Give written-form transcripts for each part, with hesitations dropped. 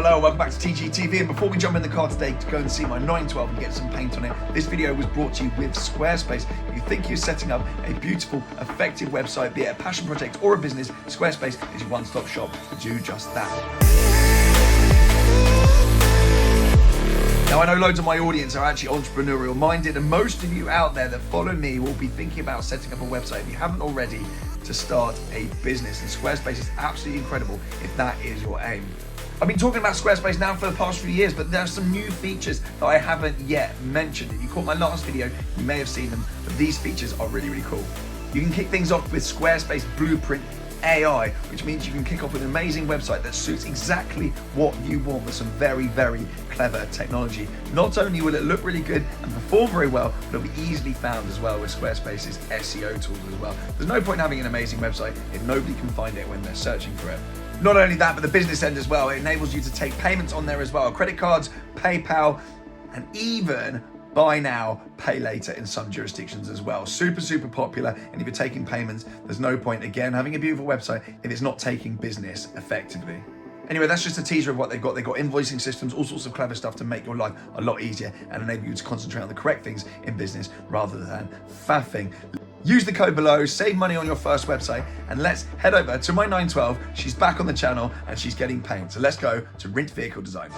Hello, welcome back to TGTV, and before we jump in the car today to go and see my 912 and get some paint on it, this video was brought to you with Squarespace. If you think you're setting up a beautiful, effective website, be it a passion project or a business, Squarespace is your one-stop shop to do just that. Now, I know loads of my audience are actually entrepreneurial minded, and most of you out there that follow me will be thinking about setting up a website, if you haven't already, to start a business. And Squarespace is absolutely incredible if that is your aim. I've been talking about Squarespace now for the past few years, but there are some new features that I haven't yet mentioned. If you caught my last video, you may have seen them, but these features are really, really cool. You can kick things off with Squarespace Blueprint AI, which means you can kick off with an amazing website that suits exactly what you want with some very, very clever technology. Not only will it look really good and perform very well, but it'll be easily found as well with Squarespace's SEO tools as well. There's no point having an amazing website if nobody can find it when they're searching for it. Not only that, but the business end as well. It enables you to take payments on there as well. Credit cards, PayPal, and even buy now, pay later in some jurisdictions as well. Super, super popular. And if you're taking payments, there's no point, again, having a beautiful website if it's not taking business effectively. Anyway, that's just a teaser of what they've got. They've got invoicing systems, all sorts of clever stuff to make your life a lot easier and enable you to concentrate on the correct things in business rather than faffing. Use the code below, save money on your first website, and let's head over to my 912. She's back on the channel and she's getting paint. So let's go to Rint Vehicle Design.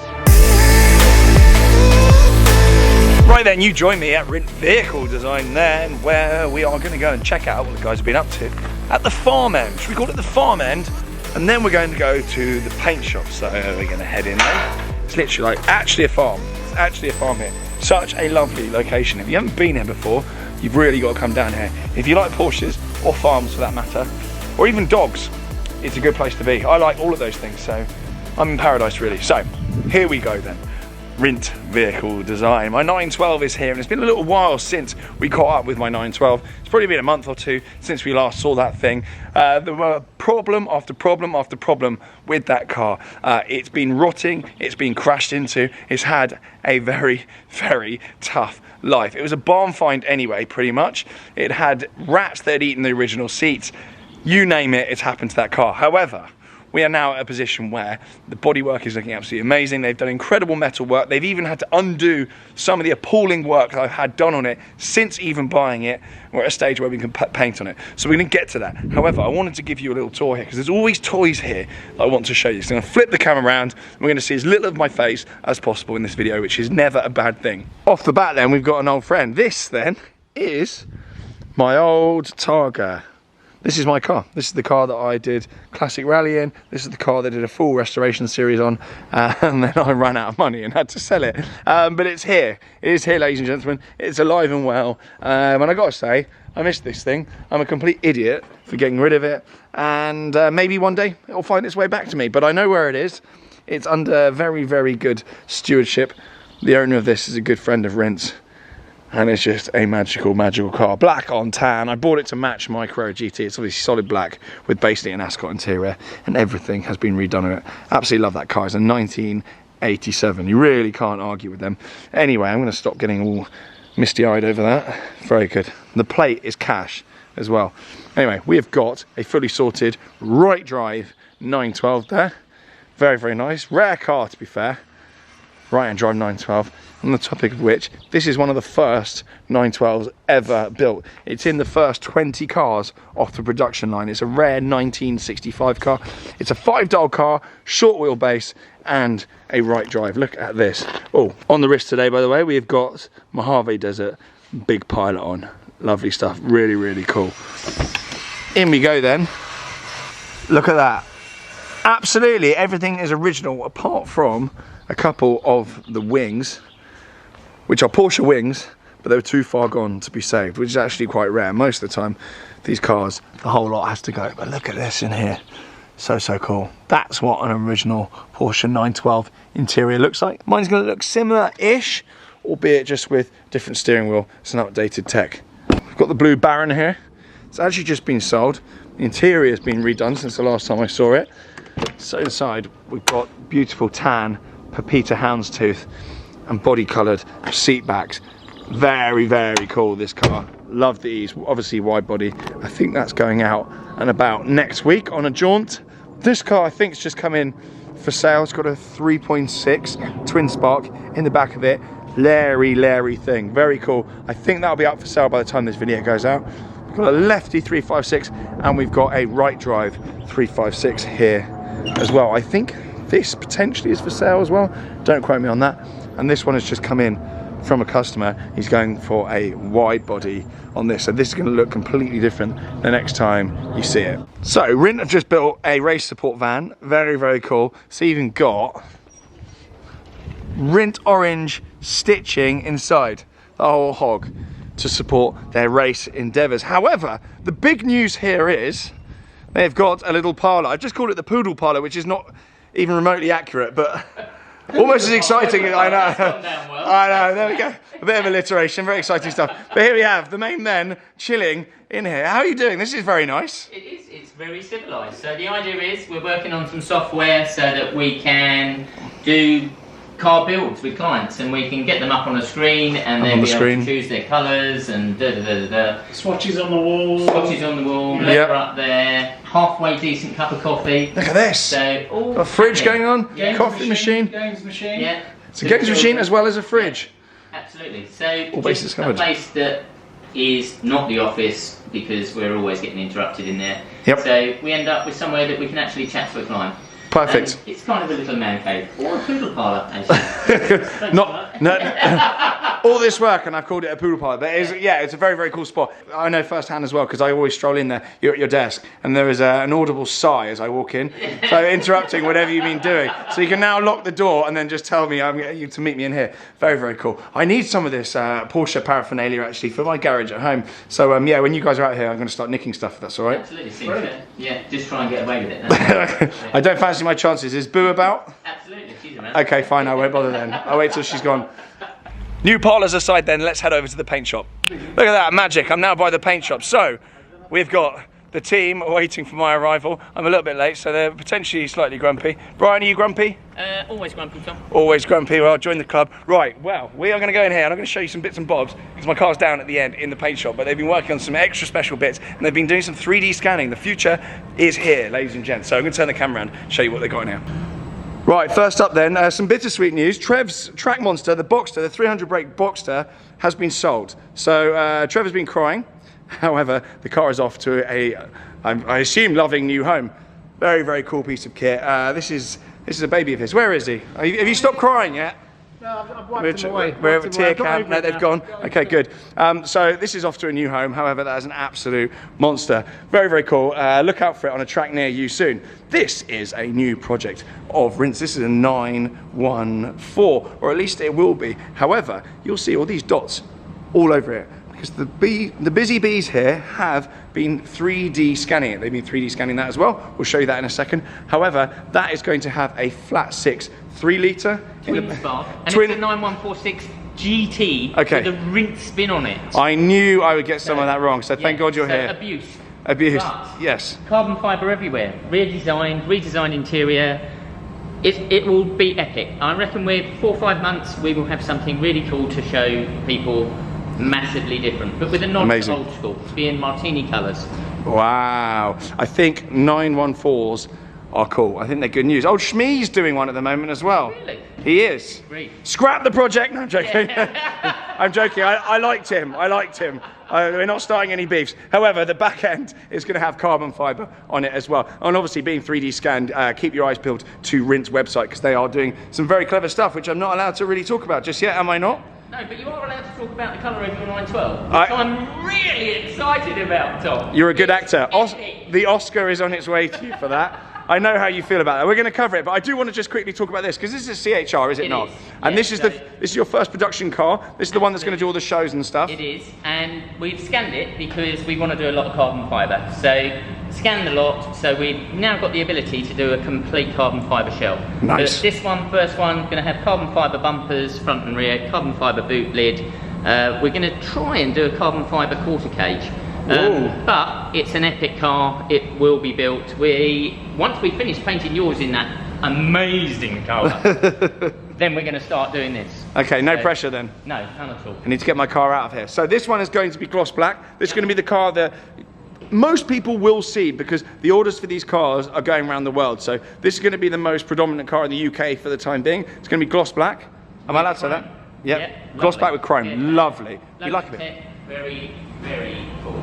Right then, you join me at Rint Vehicle Design then, where we are going to go and check out what the guys have been up to at the farm end. Should we call it the farm end? And then we're going to go to the paint shop. So we're going to head in there. It's literally like actually a farm. It's actually a farm here. Such a lovely location. If you haven't been here before, you've really got to come down here. If you like Porsches, or farms for that matter, or even dogs, it's a good place to be. I like all of those things, so I'm in paradise really. So here we go then. Rint Vehicle Design. My 912 is here, and it's been a little while since we caught up with my 912. It's probably been a month or two since we last saw that thing. There were problem after problem after problem with that car. It's been rotting, it's been crashed into, it's had a very, very tough life. It was a barn find anyway, pretty much. It had rats that had eaten the original seats. You name it, it's happened to that car. However, we are now at a position where the bodywork is looking absolutely amazing. They've done incredible metal work. They've even had to undo some of the appalling work that I've had done on it since even buying it. We're at a stage where we can put paint on it. So we're gonna get to that. However, I wanted to give you a little tour here because there's always toys here that I want to show you. So I'm gonna flip the camera around and we're gonna see as little of my face as possible in this video, which is never a bad thing. Off the bat then, we've got an old friend. This then is my old Targa. This is my car. This is the car that I did classic rally in. This is the car that I did a full restoration series on, and then I ran out of money and had to sell it. But it's here. It is here, ladies and gentlemen. It's alive and well. And I gotta say, I missed this thing. I'm a complete idiot for getting rid of it. And maybe one day it'll find its way back to me. But I know where it is. It's under very, very good stewardship. The owner of this is a good friend of Rint's. And it's just a magical, magical car. Black on tan. I bought it to match my Carrera GT. It's obviously solid black with basically an Ascot interior, and everything has been redone on it. Absolutely love that car. It's a 1987. You really can't argue with them. Anyway, I'm going to stop getting all misty-eyed over that. Very good. The plate is cash as well. Anyway, we have got a fully sorted right drive 912 there. Very, very nice. Rare car, to be fair. Right-hand drive 912. On the topic of which, this is one of the first 912s ever built. It's in the first 20 cars off the production line. It's a rare 1965 car. It's a 5-dial car, short wheelbase, and a right drive. Look at this. Oh, on the wrist today, by the way, we've got Mojave Desert big pilot on. Lovely stuff. Really, really cool. In we go then. Look at that. Absolutely everything is original apart from a couple of the wings, which are Porsche wings, but they were too far gone to be saved, which is actually quite rare. Most of the time, these cars, the whole lot has to go. But look at this in here. So, so cool. That's what an original Porsche 912 interior looks like. Mine's gonna look similar-ish, albeit just with different steering wheel. It's an updated tech. We've got the blue Baron here. It's actually just been sold. The interior has been redone since the last time I saw it. So inside, we've got beautiful tan Pepita houndstooth and body coloured seat backs. Very, very cool, this car. Love the ease. Obviously wide body. I think that's going out and about next week on a jaunt. This car I think has just come in for sale. It's got a 3.6 twin spark in the back of it. Larry thing, very cool. I think that'll be up for sale by the time this video goes out. We've got a lefty 356 and we've got a right drive 356 here as well. I think this potentially is for sale as well. Don't quote me on that. And this one has just come in from a customer. He's going for a wide body on this, so this is going to look completely different the next time you see it. So Rint have just built a race support van. Very cool. It's even got Rint orange stitching inside the whole hog to support their race endeavours. However, the big news here is they've got a little parlour. I've just called it the poodle parlour, which is not even remotely accurate, but almost as exciting. I know. I know. There we go. A bit of alliteration. Very exciting stuff. But here we have the main men chilling in here. How are you doing? This is very nice. It is. It's very civilised. So the idea is we're working on some software so that we can do car builds with clients, and we can get them up on a screen, and then be able to choose their colours and Swatches on the wall. Swatches on the wall. Leather up there. Halfway decent cup of coffee. Look at this. So all got a fridge going on. Games coffee machine. Games machine. Yeah. It's a games machine as well as a fridge. Yeah, absolutely. So All bases just a covered. place that is not the office, because we're always getting interrupted in there. Yep. So we end up with somewhere that we can actually chat to a client. Perfect. And it's kind of a little man cave, or a poodle parlour, actually. No, all this work and I've called it a poodle parlour, but it's a very cool spot. I know firsthand as well, because I always stroll in there. You're at your desk and there is an audible sigh as I walk in, so interrupting whatever you've been doing. So you can now lock the door and then just tell me I'm getting you to meet me in here. Very cool. I need some of this Porsche paraphernalia actually for my garage at home. So yeah, when you guys are out here, I'm going to start nicking stuff if that's all right. Absolutely, seems fair. Yeah, just try and get away with it. I don't fancy my chances. Is Boo about? Absolutely, she's around. Okay, fine, I won't bother then. I'll wait till she's gone. New parlours aside then, let's head over to the paint shop. Look at that, magic. I'm now by the paint shop. So, we've got the team waiting for my arrival. I'm a little bit late, so they're potentially slightly grumpy. Brian, are you grumpy? Always grumpy, Tom. Always grumpy. Well, join the club. Right, well, we are going to go in here and I'm going to show you some bits and bobs, because my car's down at the end in the paint shop, but they've been working on some extra special bits and they've been doing some 3D scanning. The future is here, ladies and gents. So I'm going to turn the camera around and show you what they've got in here. Right, first up then, some bittersweet news. Trev's Track Monster, the Boxster, the 300 brake Boxster, has been sold. So Trevor's been crying. However, the car is off to I assume, loving new home. Very cool piece of kit. This is a baby of his. Where is he? Have you stopped crying yet? No, I've wiped him away. We're at tear cam. No, they've gone. Now. Okay, good. So this is off to a new home. However, that is an absolute monster. Very cool. Look out for it on a track near you soon. This is a new project of Rint's. This is a 914, or at least it will be. However, you'll see all these dots all over it, because the busy bees here have been 3D scanning it. They've been 3D scanning that as well. We'll show you that in a second. However, that is going to have a flat 6 3-litre Twin spark, and it's a 9146 GT with a Rint spin on it. I knew I would get some of that wrong, so thank God you're here. Abuse. But yes. Carbon fibre everywhere. Redesigned interior. It will be epic. I reckon with 4 or 5 months we will have something really cool to show people. Massively different, but with a nod to old school, being martini colours. Wow. I think 914s are cool. I think they're good news. Old Shmee's doing one at the moment as well. Really? He is. Great. Scrap the project. No, I'm joking. I'm joking. I liked him. We're not starting any beefs. However, the back end is going to have carbon fibre on it as well. And obviously, being 3D scanned, keep your eyes peeled to Rint's website, because they are doing some very clever stuff, which I'm not allowed to really talk about just yet, am I not? No, but you are allowed to talk about the colour of your 912, which I'm really excited about, Tom. You're a good actor. The Oscar is on its way to you for that. I know how you feel about that. We're going to cover it, but I do want to just quickly talk about this, because this is a CHR, is it not? Is. And this is your first production car. This is the one that's going to do all the shows and stuff. It is, and we've scanned it because we want to do a lot of carbon fibre. So scanned a lot, so we've now got the ability to do a complete carbon fibre shell. Nice. But this one, first one, going to have carbon fibre bumpers, front and rear, carbon fibre boot lid. We're going to try and do a carbon fibre quarter cage. But it's an epic car. It will be built. Once we finish painting yours in that amazing colour, then we're going to start doing this. Okay, no pressure then. No, none at all. I need to get my car out of here. So this one is going to be gloss black. This is going to be the car that most people will see, because the orders for these cars are going around the world. So this is going to be the most predominant car in the UK for the time being. It's going to be gloss black. Am I allowed to say that? Yep. Yeah, gloss black with chrome. Yeah. Lovely. You like it? Tech, very, very cool.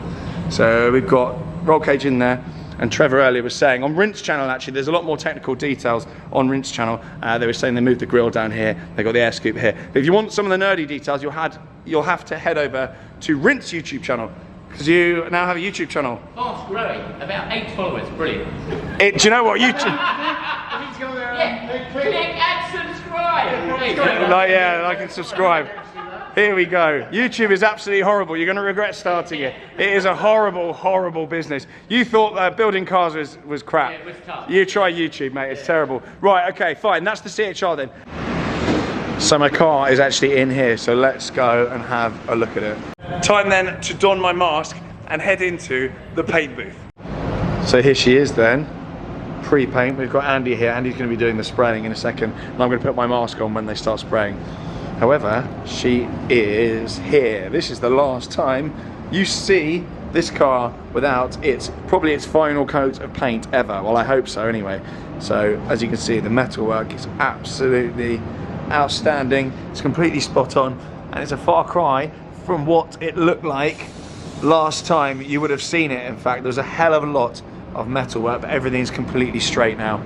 So we've got roll cage in there. And Trevor earlier was saying, on Rinse channel actually, there's a lot more technical details on Rinse channel. They were saying they moved the grille down here, they got the air scoop here. But if you want some of the nerdy details, you'll have to head over to Rinse YouTube channel, because you now have a YouTube channel. Fast growing, about 8 followers, brilliant. Do you know what, YouTube? Yeah, click and subscribe. Like and subscribe. Here we go. YouTube is absolutely horrible. You're going to regret starting it. It is a horrible, horrible business. You thought building cars was crap. Yeah, it was tough. You try YouTube, mate. It's terrible. Right, okay, fine. That's the CHR then. So my car is actually in here, so let's go and have a look at it. Time then to don my mask and head into the paint booth. So here she is then. Pre-paint. We've got Andy here. Andy's going to be doing the spraying in a second, and I'm going to put my mask on when they start spraying. However, she is here. This is the last time you see this car without probably its final coat of paint ever. Well, I hope so anyway. So as you can see, the metalwork is absolutely outstanding. It's completely spot on, and it's a far cry from what it looked like last time you would have seen it. In fact, there's a hell of a lot of metalwork, but everything's completely straight now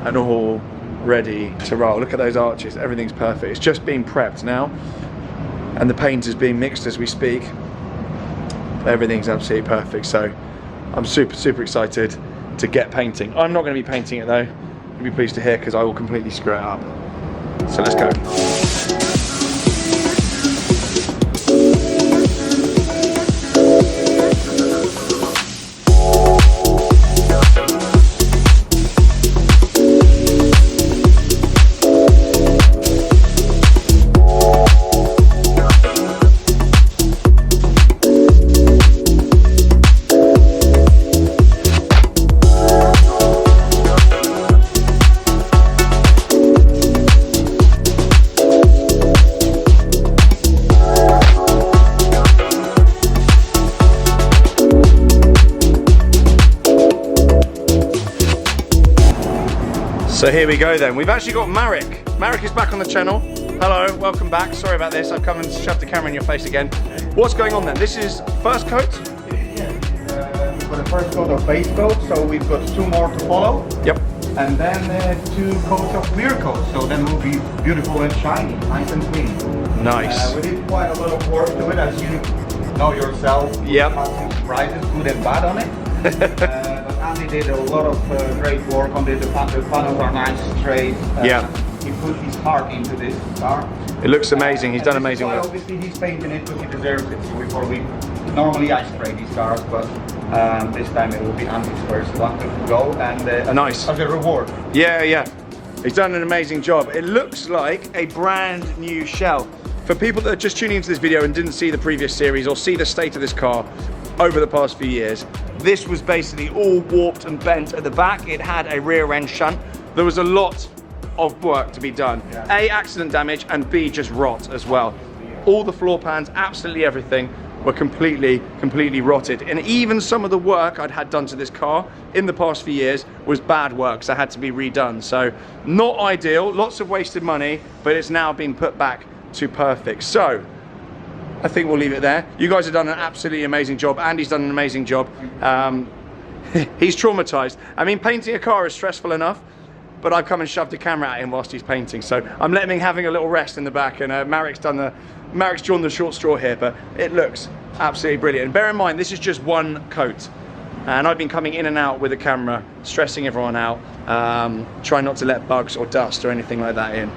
and all ready to roll. Look at those arches, everything's perfect. It's just being prepped now, and the paint is being mixed as we speak. Everything's absolutely perfect, so I'm super excited to get painting. I'm not going to be painting it though, you'll be pleased to hear, because I will completely screw it up. So let's go. So here we go then. We've actually got Marek. Marek is back on the channel. Hello, welcome back. Sorry about this. I've come and shoved the camera in your face again. What's going on then? This is first coat? For the first coat of base coat, so we've got 2 more to follow. Yep. And then 2 coats of clear coat, so then it will be beautiful and shiny, nice and clean. Nice. We did quite a lot of work to it, as you know yourself. Yep. Had some surprises, good and bad on it. But Andy did a lot of great work on it. The panels are nice, straight. Yeah. He put his heart into this car. It looks amazing. He's done amazing work. Obviously, he's painting it because he deserves it. So before normally I spray these cars, but this time it will be Andy's first one to go, and nice. as a reward. Yeah. He's done an amazing job. It looks like a brand new shell. For people that are just tuning into this video and didn't see the previous series or see the state of this car over the past few years, this was basically all warped and bent at the back. It had a rear end shunt. There was a lot of work to be done. Yeah. A, accident damage, and B, just rot as well. All the floor pans, absolutely everything, were completely rotted. And even some of the work I'd had done to this car in the past few years was bad work, so had to be redone. So not ideal, lots of wasted money, but it's now been put back to perfect. So I think we'll leave it there. You guys have done an absolutely amazing job. Andy's done an amazing job. He's traumatized. I mean, painting a car is stressful enough, but I've come and shoved the camera at him whilst he's painting. So I'm letting him having a little rest in the back, and Marek's drawn the short straw here, but it looks absolutely brilliant. And bear in mind, this is just one coat. And I've been coming in and out with the camera, stressing everyone out, trying not to let bugs or dust or anything like that in.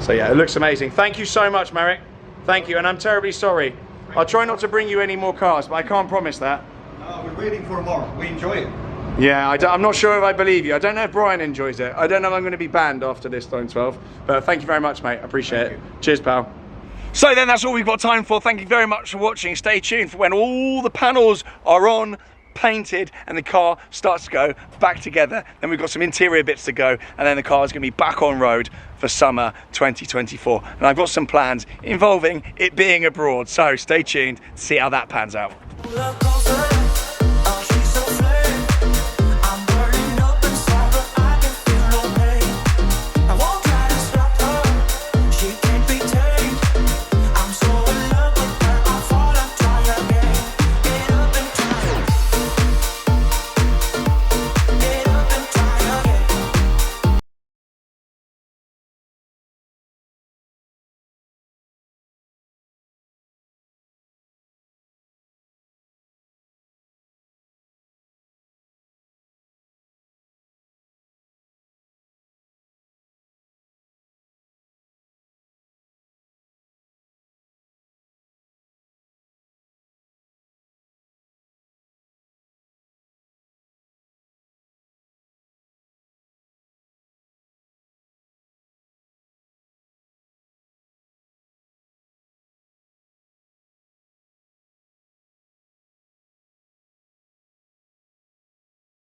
So yeah, it looks amazing. Thank you so much, Marek. Thank you, and I'm terribly sorry. I'll try not to bring you any more cars, but I can't promise that. No, we're waiting for more. We enjoy it. Yeah, I'm not sure if I believe you. I don't know if Brian enjoys it. I don't know if I'm going to be banned after this Stone 12. But thank you very much, mate. I appreciate it. Cheers, pal. So then, that's all we've got time for. Thank you very much for watching. Stay tuned for when all the panels are on, painted, and the car starts to go back together. Then we've got some interior bits to go, and then the car is going to be back on road for summer 2024. And I've got some plans involving it being abroad. So stay tuned to see how that pans out.